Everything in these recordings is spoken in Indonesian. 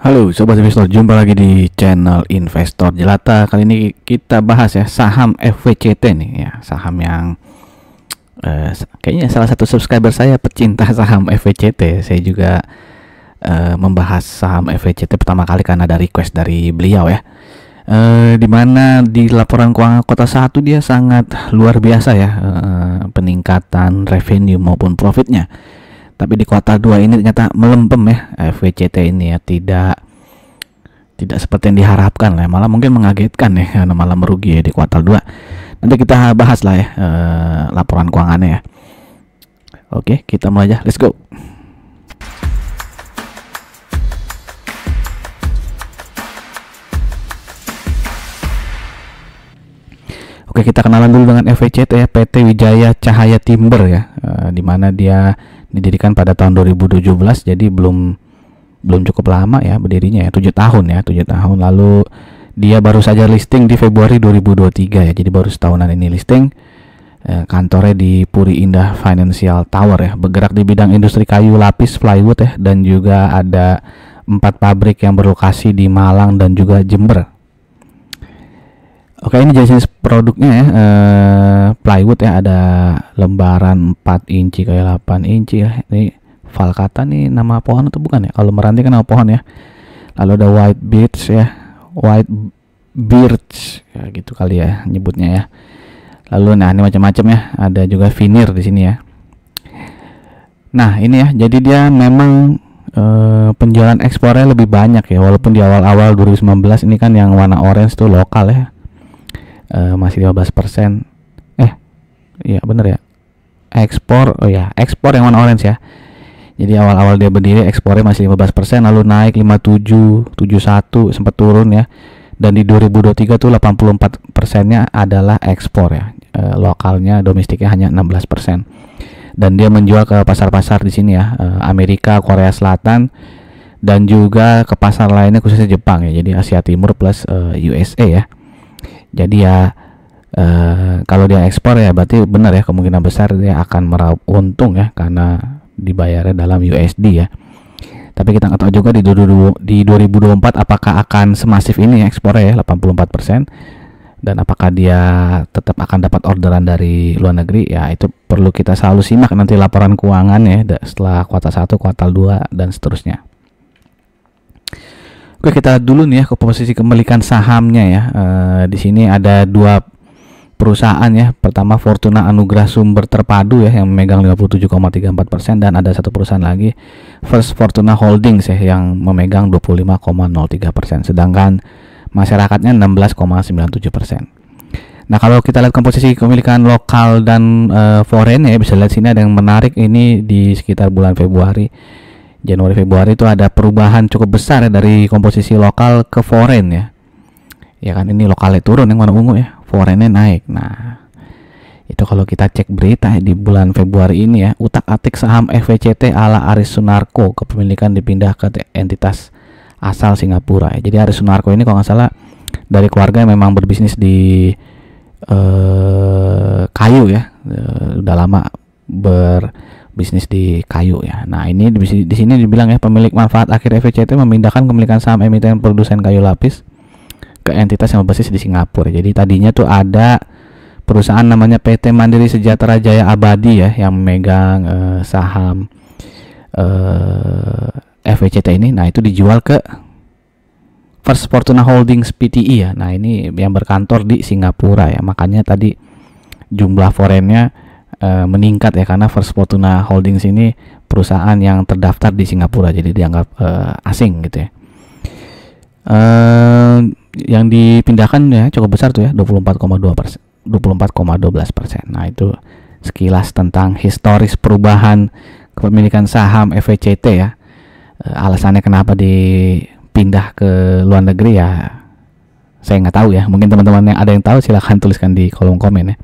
Halo Sobat Investor, jumpa lagi di channel Investor Jelata. Kali ini kita bahas ya saham FWCT nih ya, saham yang kayaknya salah satu subscriber saya pecinta saham FWCT. Saya juga membahas saham FWCT pertama kali karena ada request dari beliau ya. Dimana di laporan keuangan kuartal 1 dia sangat luar biasa ya, peningkatan revenue maupun profitnya. Tapi di kuartal 2 ini ternyata melempem ya FWCT ini ya, tidak seperti yang diharapkan lah, malah mungkin mengagetkan ya, malah merugi ya di kuartal 2. Nanti kita bahas lah ya laporan keuangannya ya. Oke, kita mulai aja, let's go. Oke, kita kenalan dulu dengan FWCT ya, PT Wijaya Cahaya Timber ya, di mana dia didirikan pada tahun 2017, jadi belum cukup lama ya berdirinya ya, 7 tahun. Lalu dia baru saja listing di Februari 2023 ya, jadi baru setahunan ini listing. Kantornya di Puri Indah Financial Tower ya, bergerak di bidang industri kayu lapis plywood ya, dan juga ada 4 pabrik yang berlokasi di Malang dan juga Jember. Oke, ini jenis produknya ya, plywood ya, ada lembaran 4 inci kayak 8 inci ya. Ini Valcata nih nama pohon atau bukan ya? Kalau meranti kan nama pohon ya. Lalu ada white birch ya, white birch ya gitu kali ya nyebutnya ya. Lalu nah ini macam-macam ya, ada juga veneer di sini ya. Nah ini ya, jadi dia memang penjualan ekspornya lebih banyak ya, walaupun di awal-awal 2019 ini kan yang warna orange tuh lokal ya. Masih 15%. Iya bener ya, ekspor yang warna orange ya. Jadi awal-awal dia berdiri ekspornya masih 15%, lalu naik 57, 71, sempat turun ya. Dan di 2023 tuh 84%-nya adalah ekspor ya. Lokalnya, domestiknya hanya 16%. Dan dia menjual ke pasar-pasar di sini ya, Amerika, Korea Selatan, dan juga ke pasar lainnya khususnya Jepang ya. Jadi Asia Timur plus USA ya. Jadi ya kalau dia ekspor ya berarti benar ya, kemungkinan besar dia akan meraup untung ya, karena dibayarnya dalam USD ya. Tapi kita nggak tahu juga di 2024 apakah akan semasif ini ya ekspornya ya, 84%, dan apakah dia tetap akan dapat orderan dari luar negeri ya, itu perlu kita selalu simak nanti laporan keuangan ya setelah kuartal 1, kuartal 2 dan seterusnya. Oke, kita dulu nih ya ke posisi kepemilikan sahamnya ya. Di sini ada 2 perusahaan ya. Pertama Fortuna Anugrah Sumber Terpadu ya, yang memegang 57,34%, dan ada satu perusahaan lagi First Fortuna Holdings ya, yang memegang 25,03%, sedangkan masyarakatnya 16,97%. Nah kalau kita lihat komposisi kepemilikan lokal dan foreign ya, bisa lihat sini ada yang menarik ini di sekitar bulan Januari Februari itu ada perubahan cukup besar ya, dari komposisi lokal ke foreign ya. Ya kan, ini lokalnya turun yang warna ungu ya, foreignnya naik. Nah itu kalau kita cek berita ya, di bulan Februari ini ya, utak-atik saham FWCT ala Aris Sunarko, kepemilikan dipindah ke entitas asal Singapura ya. Jadi Aris Sunarko ini kalau nggak salah dari keluarga yang memang berbisnis di kayu ya, udah lama berbisnis di kayu ya. Nah ini di sini dibilang ya, pemilik manfaat akhir FWCT memindahkan kepemilikan saham emiten produsen kayu lapis ke entitas yang berbasis di Singapura. Jadi tadinya tuh ada perusahaan namanya PT Mandiri Sejahtera Jaya Abadi ya, yang memegang saham FWCT ini. Nah itu dijual ke First Fortuna Holdings Pte ya. Nah ini yang berkantor di Singapura ya, makanya tadi jumlah foreignnya meningkat ya, karena First Fortuna Holdings ini perusahaan yang terdaftar di Singapura, jadi dianggap asing gitu ya. Yang dipindahkan ya cukup besar tuh ya, 24,12%. Nah itu sekilas tentang historis perubahan kepemilikan saham FWCT ya. Alasannya kenapa dipindah ke luar negeri ya saya nggak tahu ya, mungkin teman-teman yang ada yang tahu silahkan tuliskan di kolom komen ya.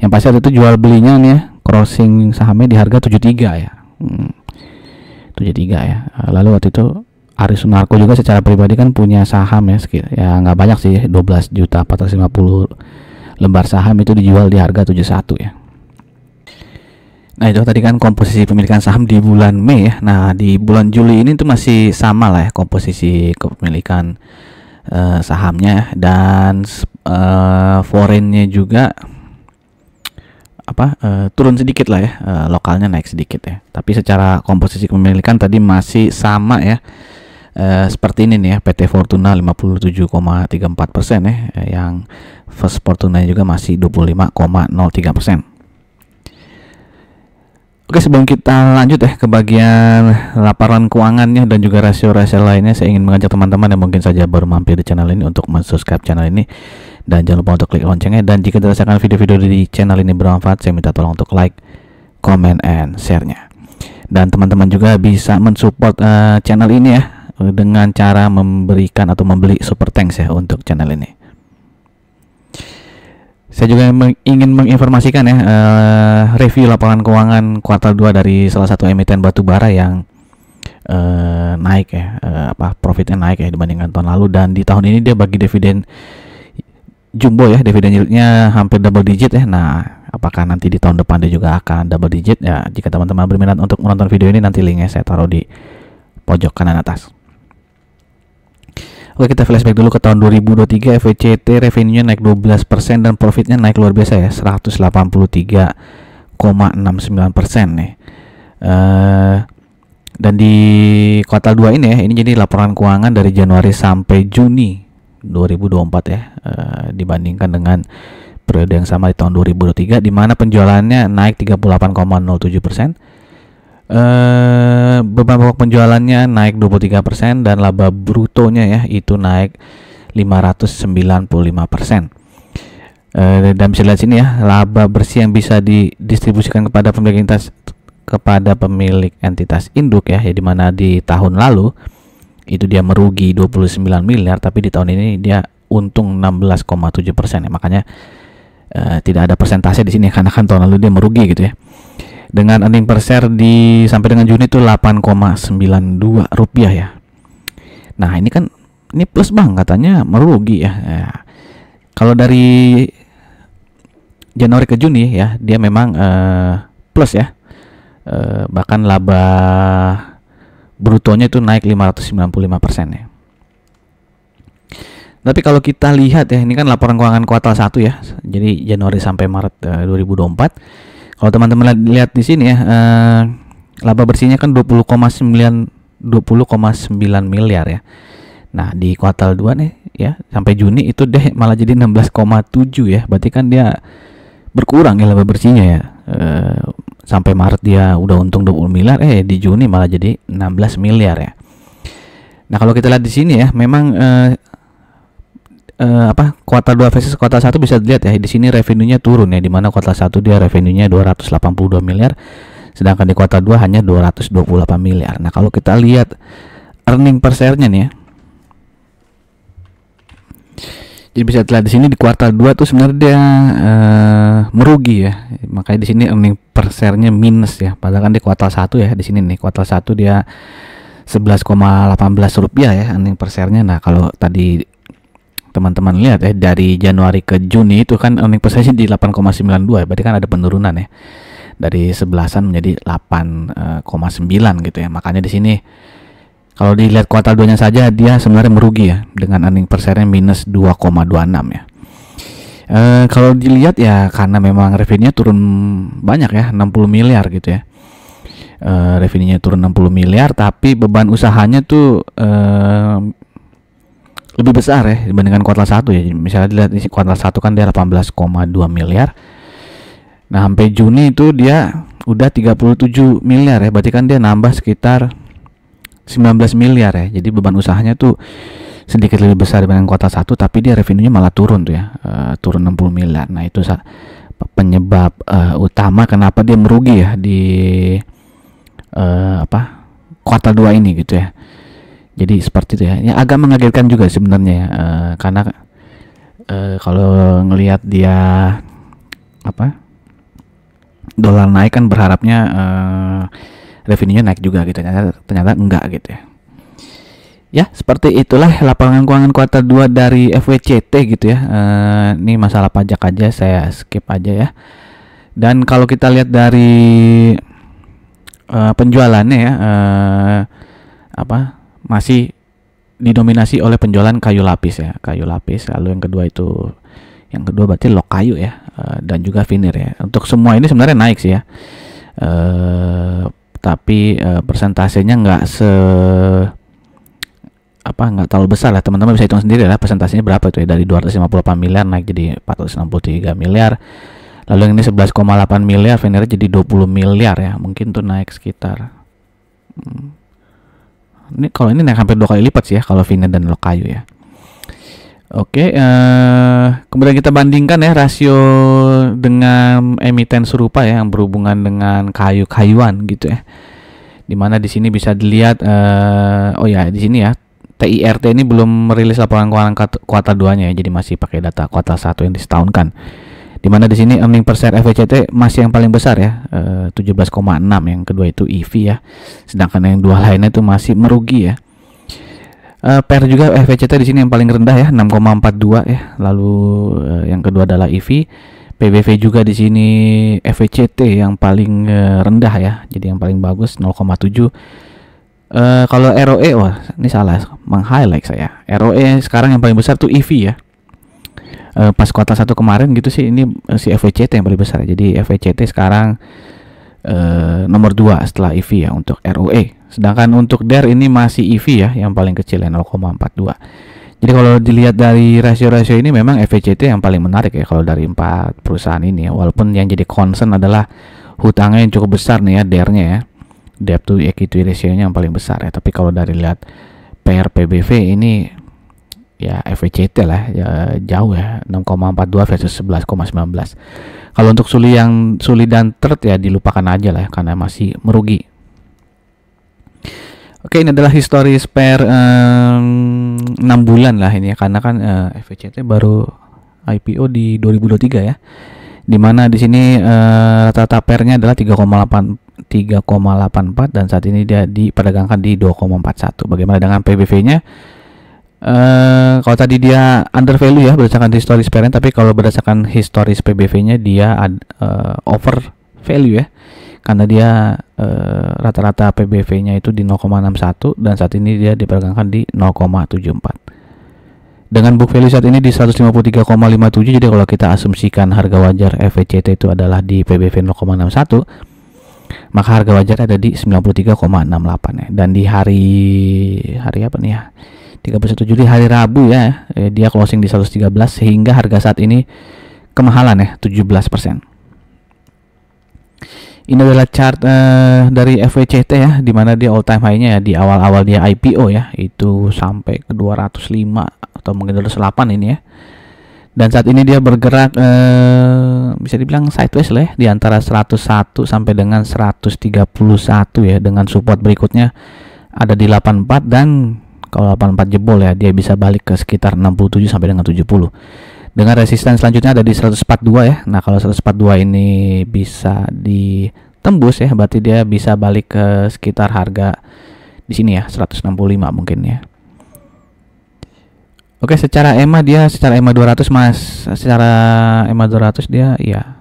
Yang pasti waktu itu jual belinya nih ya, crossing sahamnya di harga 73 ya. 73 ya. Lalu waktu itu Aris Sunarko juga secara pribadi kan punya saham ya, ya nggak banyak sih, 12.450 lembar saham itu dijual di harga 71 ya. Nah, itu tadi kan komposisi pemilikan saham di bulan Mei ya. Nah, di bulan Juli ini tuh masih sama lah ya komposisi kepemilikan sahamnya ya. Dan foreignnya juga turun sedikit lah ya, lokalnya naik sedikit ya. Tapi secara komposisi kepemilikan tadi masih sama ya. Seperti ini nih ya, PT Fortuna 57,34% ya, yang First Fortuna juga masih 25,03%. Oke, sebelum kita lanjut ya ke bagian laporan keuangannya dan juga rasio-rasio lainnya, saya ingin mengajak teman-teman yang mungkin saja baru mampir di channel ini untuk subscribe channel ini, dan jangan lupa untuk klik loncengnya. Dan jika dirasakan video-video di channel ini bermanfaat, saya minta tolong untuk like, comment, and share-nya. Dan teman-teman juga bisa mensupport channel ini ya dengan cara memberikan atau membeli super thanks ya untuk channel ini. Saya juga ingin menginformasikan ya, review laporan keuangan kuartal 2 dari salah satu emiten batubara yang naik ya, profitnya naik ya dibandingkan tahun lalu. Dan di tahun ini dia bagi dividen jumbo ya, dividen yieldnya hampir double digit ya. Nah, apakah nanti di tahun depan dia juga akan double digit ya? Jika teman-teman berminat untuk menonton video ini, nanti linknya saya taruh di pojok kanan atas. Oke, kita flashback dulu ke tahun 2023. FWCT revenue-nya naik 12% dan profitnya naik luar biasa ya, 183,69% nih. Dan di kuartal 2 ini ya, ini jadi laporan keuangan dari Januari sampai Juni 2024 ya, dibandingkan dengan periode yang sama di tahun 2023, di mana penjualannya naik 38,07%. Beban pokok penjualannya naik 23% dan laba brutonya ya itu naik 595%. Dan bisa lihat sini ya, laba bersih yang bisa didistribusikan kepada pemilik entitas induk ya, di mana di tahun lalu itu dia merugi 29 miliar, tapi di tahun ini dia untung 16,7% ya. Makanya tidak ada persentase di sini karena kan tahun lalu dia merugi gitu ya. Dengan earning per share sampai dengan Juni itu 8,92 rupiah ya. Nah, ini plus bang, katanya merugi ya. Kalau dari Januari ke Juni ya, dia memang plus ya. Bahkan laba brutonya itu naik 595% ya. Tapi kalau kita lihat ya, ini kan laporan keuangan kuartal 1 ya. Jadi Januari sampai Maret 2024. Kalau teman-teman lihat di sini ya, laba bersihnya kan 20,9 miliar ya. Nah, di kuartal 2 nih ya, sampai Juni itu deh malah jadi 16,7 ya. Berarti kan dia berkurang ya laba bersihnya ya. Sampai Maret dia udah untung 20 miliar, di Juni malah jadi 16 miliar ya. Nah, kalau kita lihat di sini ya, memang kuartal 2 versus kuartal 1 bisa dilihat ya, di sini revenue-nya turun ya, di mana kuartal 1 dia revenue-nya 282 miliar, sedangkan di kuartal 2 hanya 228 miliar. Nah, kalau kita lihat earning per share-nya nih ya. Jadi bisa dilihat di sini di kuartal 2 tuh sebenarnya dia merugi ya. Makanya di sini earning per share-nya minus ya. Padahal kan di kuartal 1 ya, di sini nih kuartal 1 dia 11,18 rupiah ya earning per share-nya. Nah, kalau tadi teman-teman lihat ya, dari Januari ke Juni itu kan earning per share di 8,92 ya, berarti kan ada penurunan ya, dari 11-an menjadi 8,9 gitu ya. Makanya di sini kalau dilihat kuartal 2-nya saja dia sebenarnya merugi ya, dengan earning per share-nya minus 2,26 ya. Kalau dilihat ya, karena memang revenue-nya turun banyak ya, 60 miliar gitu ya. Revenue-nya turun 60 miliar, tapi beban usahanya tuh lebih besar ya dibandingkan kuartal 1 ya. Misalnya dilihat di kuartal 1 kan dia 18,2 miliar. Nah, sampai Juni itu dia udah 37 miliar ya. Berarti kan dia nambah sekitar 19 miliar ya. Jadi beban usahanya tuh sedikit lebih besar dibandingkan kuartal 1, tapi dia revenue-nya malah turun tuh ya. Turun 60 miliar. Nah, itu penyebab utama kenapa dia merugi ya di kuartal 2 ini gitu ya. Jadi seperti itu ya. Agak mengagetkan juga sebenarnya ya, karena kalau ngelihat dia dolar naik kan berharapnya revenue-nya naik juga gitu. Ternyata enggak gitu ya. Ya, seperti itulah laporan keuangan kuartal 2 dari FWCT gitu ya. Ini masalah pajak aja saya skip aja ya. Dan kalau kita lihat dari penjualannya ya, masih didominasi oleh penjualan kayu lapis ya, kayu lapis. Lalu yang kedua berarti log kayu ya, dan juga veneer ya. Untuk semua ini sebenarnya naik sih ya, tapi persentasenya nggak terlalu besar lah. Teman-teman bisa hitung sendiri lah persentasenya berapa itu ya, dari 258 miliar naik jadi 463 miliar. Lalu yang ini 11,8 miliar, veneer jadi 20 miliar ya. Mungkin tuh naik sekitar ini, kalau ini naik hampir 2 kali lipat sih ya kalau veneer dan log kayu ya. Oke, kemudian kita bandingkan ya rasio dengan emiten serupa ya yang berhubungan dengan kayu-kayuan gitu ya. Dimana di sini bisa dilihat di sini ya, TIRT ini belum merilis laporan keuangan kuartal 2-nya ya, jadi masih pakai data kuartal 1 yang disetahunkan. Dimana di sini earning per share FECT masih yang paling besar ya, 17,6, yang kedua itu EV ya, sedangkan yang dua lainnya itu masih merugi ya. PER juga FECT di sini yang paling rendah ya, 6,42 ya. Lalu yang kedua adalah EV. PBV juga di sini FECT yang paling rendah ya, jadi yang paling bagus 0,7. Kalau ROE, ini salah, meng-highlight saya. ROE sekarang yang paling besar tuh EV ya. Pas kuartal 1 kemarin gitu sih, ini si FECT yang paling besar. Jadi FECT sekarang nomor 2 setelah EV ya untuk ROE. Sedangkan untuk DER ini masih EV ya yang paling kecil ya, 0,42. Jadi kalau dilihat dari rasio-rasio ini memang FECT yang paling menarik ya kalau dari 4 perusahaan ini ya. Walaupun yang jadi concern adalah hutangnya yang cukup besar nih ya, DER-nya ya. Debt to equity ratio-nya yang paling besar ya. Tapi kalau dari lihat PER PBV ini ya FECT lah ya, jauh ya, 6,42 versus 11,19. Kalau untuk Suli dan Third ya dilupakan aja lah ya, karena masih merugi. Oke, ini adalah historis per 6 bulan lah ini ya, karena kan FECT baru IPO di 2023 ya. Dimana di sini rata-rata PER-nya adalah 3,84 dan saat ini dia diperdagangkan di 2,41. Bagaimana dengan PBV-nya? Kalau tadi dia under value ya berdasarkan historis PER, tapi kalau berdasarkan historis PBV-nya dia over value ya, karena dia rata-rata PBV-nya itu di 0,61 dan saat ini dia diperdagangkan di 0,74. Dengan book value saat ini di 153,57, jadi kalau kita asumsikan harga wajar FECT itu adalah di PBV 0,61, maka harga wajar ada di 93,68 ya. Dan di hari apa nih ya, 31 Juli hari Rabu ya, dia closing di 113 sehingga harga saat ini kemahalan ya 17%. Ini adalah chart dari FECT ya, dimana dia all time high-nya ya di awal-awal dia IPO ya, itu sampai ke 205 atau mungkin 208 ini ya. Dan saat ini dia bergerak bisa dibilang sideways lah ya, di antara 101 sampai dengan 131 ya, dengan support berikutnya ada di 84, dan kalau 84 jebol ya dia bisa balik ke sekitar 67 sampai dengan 70. Dengan resisten selanjutnya ada di 142 ya. Nah, kalau 142 ini bisa ditembus ya, berarti dia bisa balik ke sekitar harga di sini ya, 165 mungkin ya. Oke, secara EMA 200 secara EMA 200 dia ya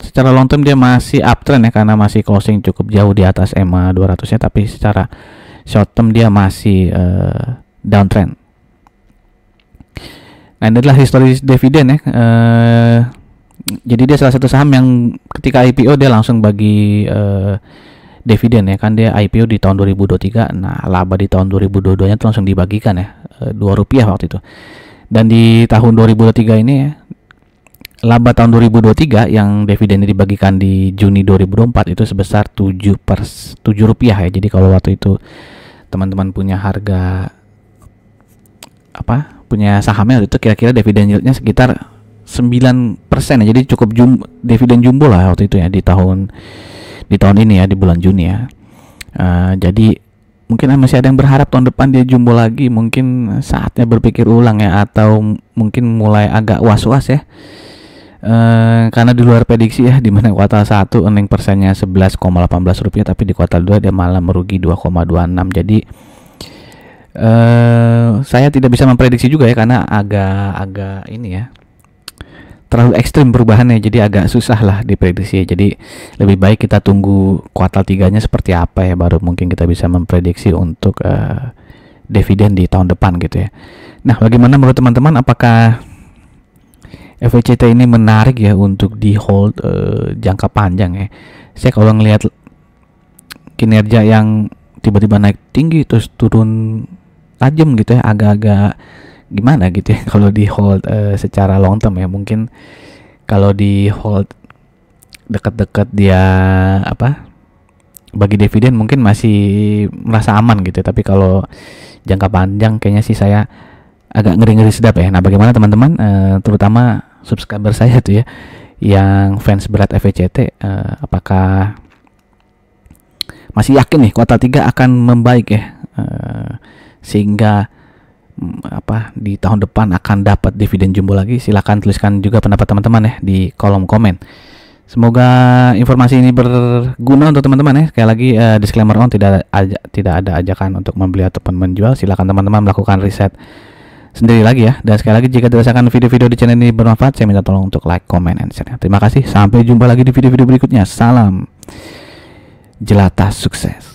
secara long term dia masih uptrend ya, karena masih closing cukup jauh di atas EMA 200-nya, tapi secara short term dia masih downtrend. Nah, ini adalah historis dividen ya. Jadi dia salah satu saham yang ketika IPO dia langsung bagi dividen ya, kan dia IPO di tahun 2023. Nah, laba di tahun 2022-nya itu langsung dibagikan ya, Rp2 waktu itu. Dan di tahun 2023 ini ya, laba tahun 2023 yang dividennya dibagikan di Juni 2024 itu sebesar Rp7 ya. Jadi kalau waktu itu teman-teman punya harga punya sahamnya itu kira-kira dividen yieldnya sekitar 9% ya. Jadi cukup dividen jumbo lah waktu itu ya di tahun ini ya, di bulan Juni ya. Jadi mungkin masih ada yang berharap tahun depan dia jumbo lagi, mungkin saatnya berpikir ulang ya, atau mungkin mulai agak was-was ya. Karena di luar prediksi ya, di mana kuartal 1 earning persennya Rp11,18, tapi di kuartal 2 dia malah merugi 2,26. Jadi saya tidak bisa memprediksi juga ya, karena agak ini ya, terlalu ekstrim perubahannya, jadi agak susah lah diprediksi. Jadi lebih baik kita tunggu kuartal 3-nya seperti apa ya, baru mungkin kita bisa memprediksi untuk dividen di tahun depan gitu ya. Nah, bagaimana menurut teman-teman, apakah FWCT ini menarik ya untuk di hold jangka panjang ya? Saya kalau ngelihat kinerja yang tiba-tiba naik tinggi terus turun tajam gitu ya, agak-agak gimana gitu ya kalau di hold secara long term ya. Mungkin kalau di hold dekat-dekat dia bagi dividen mungkin masih merasa aman gitu ya. Tapi kalau jangka panjang kayaknya sih saya agak ngeri-ngeri sedap ya. Nah, bagaimana teman-teman, terutama subscriber saya tuh ya yang fans berat FWCT, apakah masih yakin nih kuartal 3 akan membaik ya, sehingga di tahun depan akan dapat dividen jumbo lagi? Silahkan tuliskan juga pendapat teman-teman ya di kolom komen. Semoga informasi ini berguna untuk teman-teman ya. Sekali lagi disclaimer on, tidak ada ajakan untuk membeli ataupun menjual. Silahkan teman-teman melakukan riset sendiri lagi ya. Dan sekali lagi, jika dirasakan video-video di channel ini bermanfaat, saya minta tolong untuk like, comment, and share. Terima kasih. Sampai jumpa lagi di video-video berikutnya. Salam jelata sukses.